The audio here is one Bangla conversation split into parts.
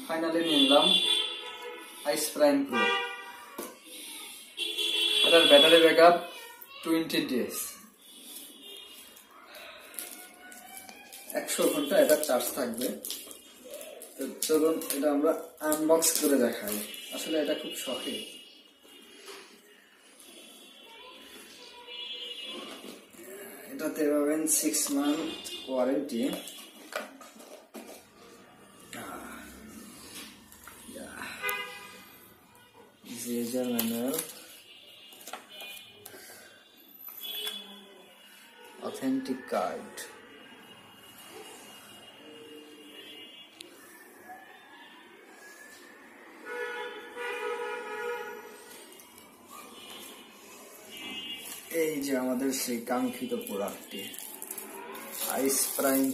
ফাইনালি নিলাম আইস প্রাইম প্রো। এটার ব্যাটারি ব্যাকআপ 20 days, 100 ঘন্টা এটা চার্জ থাকবে। তো চলুন এটা আমরা আনবক্স করে দেখাই। আসলে এটা খুব শখের। এটাতে পাবেন 6 month warranty. user manual, authentic card, এই যে আমাদের সেই কাঙ্ক্ষিত প্রোডাক্টটি আইস প্রাইম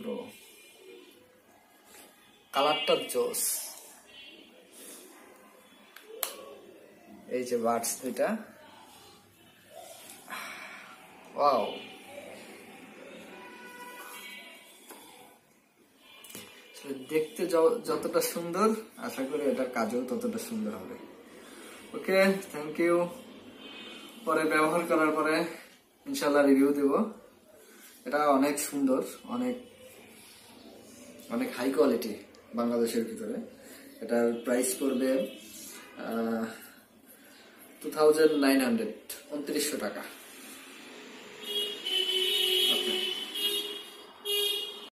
প্রো। কালারটা জোস। এই যে বাডস দুইটা, ওয়াও। দেখতে যতটা সুন্দর, আশা করি এটার কাজও ততটা সুন্দর হবে। ওকে, থ্যাংক ইউ। পরে ব্যবহার করার পরে ইনশাল্লাহ রিভিউ দেব। এটা অনেক সুন্দর, অনেক অনেক হাই কোয়ালিটি বাংলাদেশের ভিতরে। এটার প্রাইস পড়বে 2900 টাকা।